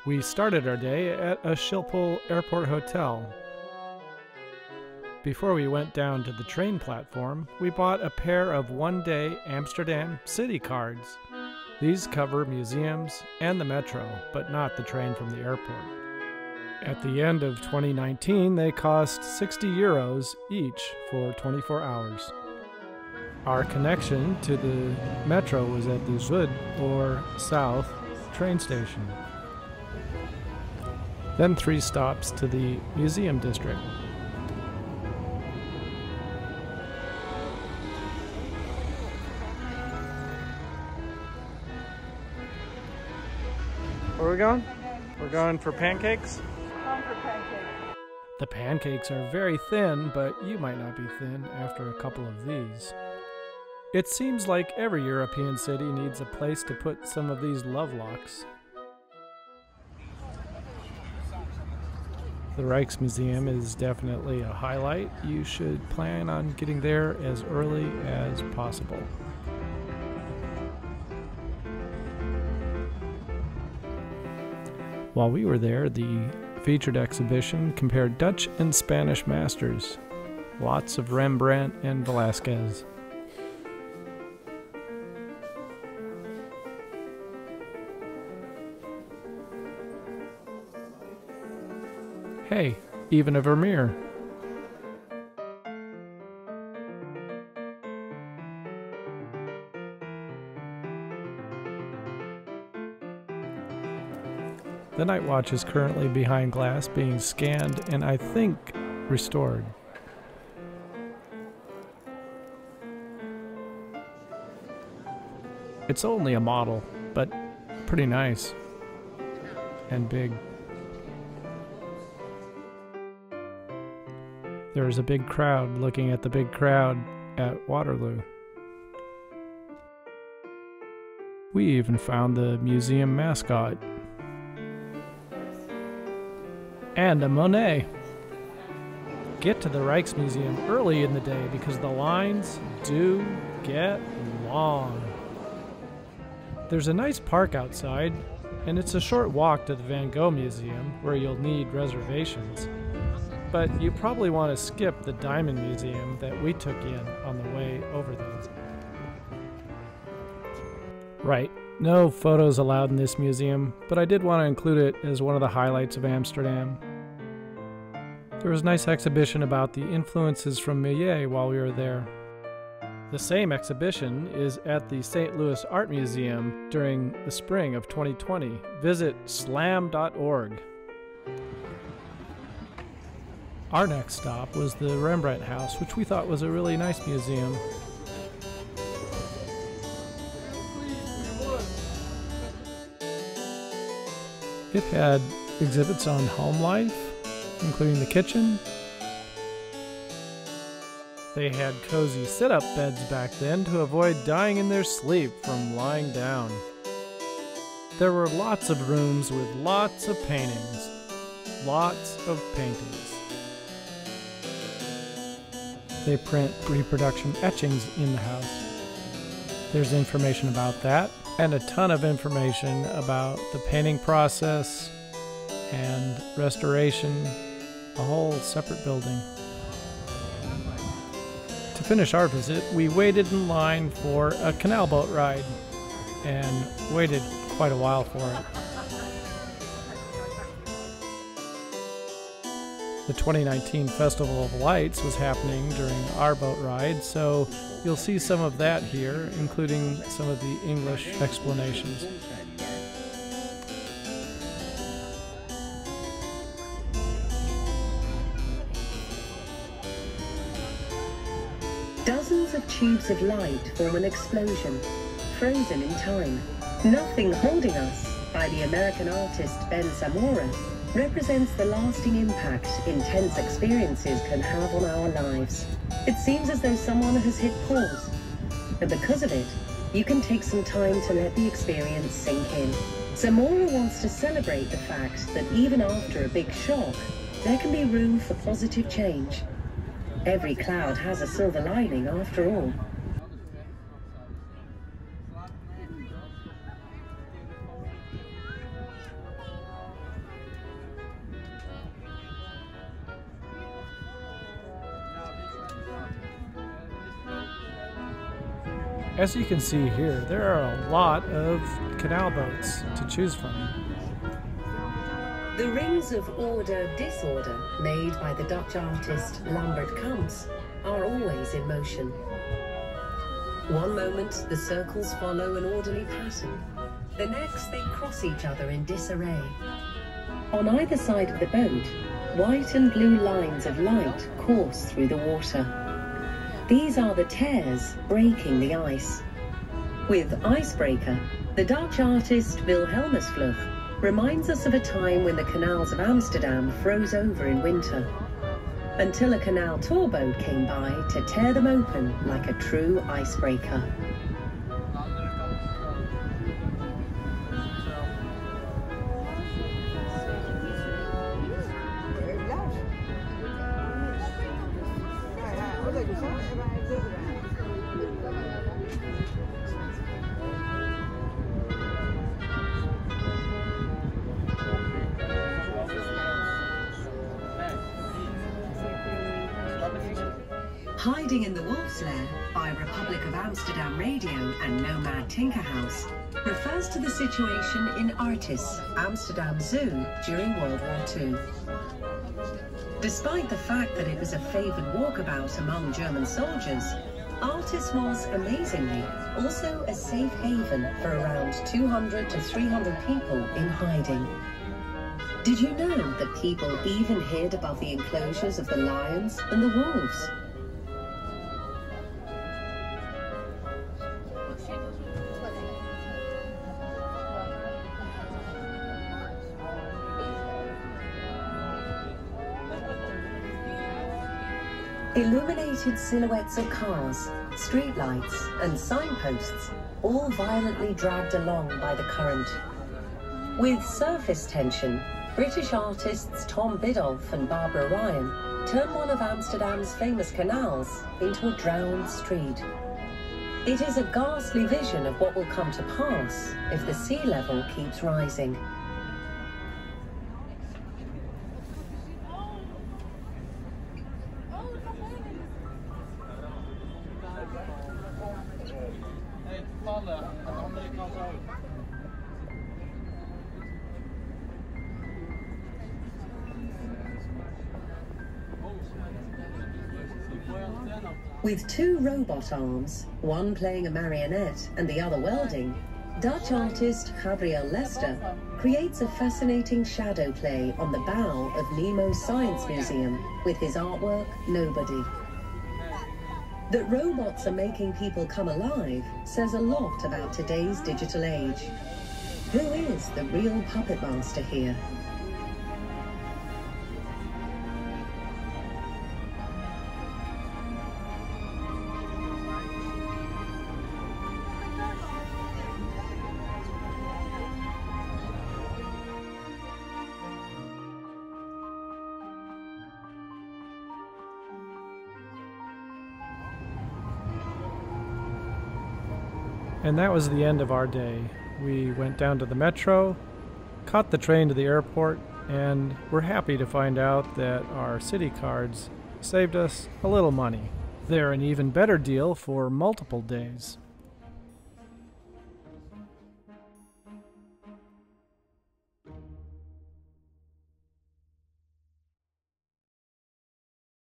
We started our day at a Schiphol Airport Hotel. Before we went down to the train platform, we bought a pair of one-day Amsterdam City Cards. These cover museums and the metro, but not the train from the airport. At the end of 2019, they cost €60 each for 24 hours. Our connection to the metro was at the Zuid or South train station. Then 3 stops to the museum district. Where are we going? We're going for pancakes? Going for pancakes. The pancakes are very thin, but you might not be thin after a couple of these. It seems like every European city needs a place to put some of these love locks. The Rijksmuseum is definitely a highlight. You should plan on getting there as early as possible. While we were there, the featured exhibition compared Dutch and Spanish masters. Lots of Rembrandt and Velázquez. Hey, even a Vermeer. The Night Watch is currently behind glass being scanned and I think restored. It's only a model, but pretty nice and big. There's a big crowd looking at the big crowd at Waterloo. We even found the museum mascot. And a Monet. Get to the Rijksmuseum early in the day because the lines do get long. There's a nice park outside, and it's a short walk to the Van Gogh Museum where you'll need reservations. But you probably want to skip the Diamond Museum that we took in on the way over there. Right, no photos allowed in this museum, but I did want to include it as one of the highlights of Amsterdam. There was a nice exhibition about the influences from Millet while we were there. The same exhibition is at the St. Louis Art Museum during the spring of 2020. Visit slam.org. Our next stop was the Rembrandt House, which we thought was a really nice museum. It had exhibits on home life, including the kitchen. They had cozy sit-up beds back then to avoid dying in their sleep from lying down. There were lots of rooms with lots of paintings. Lots of paintings. They print reproduction etchings in the house. There's information about that, and a ton of information about the painting process and restoration, a whole separate building. To finish our visit, we waited in line for a canal boat ride, and waited quite a while for it. The 2019 Festival of Lights was happening during our boat ride, so you'll see some of that here, including some of the English explanations. Dozens of tubes of light form an explosion, frozen in time. Nothing Holding Us by the American artist Ben Zamora represents the lasting impact intense experiences can have on our lives. It seems as though someone has hit pause, and because of it, you can take some time to let the experience sink in. Zamora wants to celebrate the fact that even after a big shock, there can be room for positive change. Every cloud has a silver lining after all. As you can see here, there are a lot of canal boats to choose from. The rings of order-disorder made by the Dutch artist Lambert Kamps are always in motion. One moment, the circles follow an orderly pattern. The next, they cross each other in disarray. On either side of the boat, white and blue lines of light course through the water. These are the tears breaking the ice. With Icebreaker, the Dutch artist Wilhelmusvlug reminds us of a time when the canals of Amsterdam froze over in winter, until a canal tour boat came by to tear them open like a true icebreaker. Hiding in the Wolf's Lair by Republic of Amsterdam Radio and Nomad Tinker House refers to the situation in Artis, Amsterdam Zoo during World War II. Despite the fact that it was a favoured walkabout among German soldiers, Artis was, amazingly, also a safe haven for around 200 to 300 people in hiding. Did you know that people even hid above the enclosures of the lions and the wolves? Illuminated silhouettes of cars, streetlights, and signposts, all violently dragged along by the current. With surface tension, British artists Tom Biddulph and Barbara Ryan turn one of Amsterdam's famous canals into a drowned street. It is a ghastly vision of what will come to pass if the sea level keeps rising. With two robot arms, one playing a marionette and the other welding, Dutch artist Gabriel Lester creates a fascinating shadow play on the bow of Nemo's Science Museum with his artwork, Nobody. That robots are making people come alive says a lot about today's digital age. Who is the real puppet master here? And that was the end of our day. We went down to the metro, caught the train to the airport, and we're happy to find out that our city cards saved us a little money. They're an even better deal for multiple days.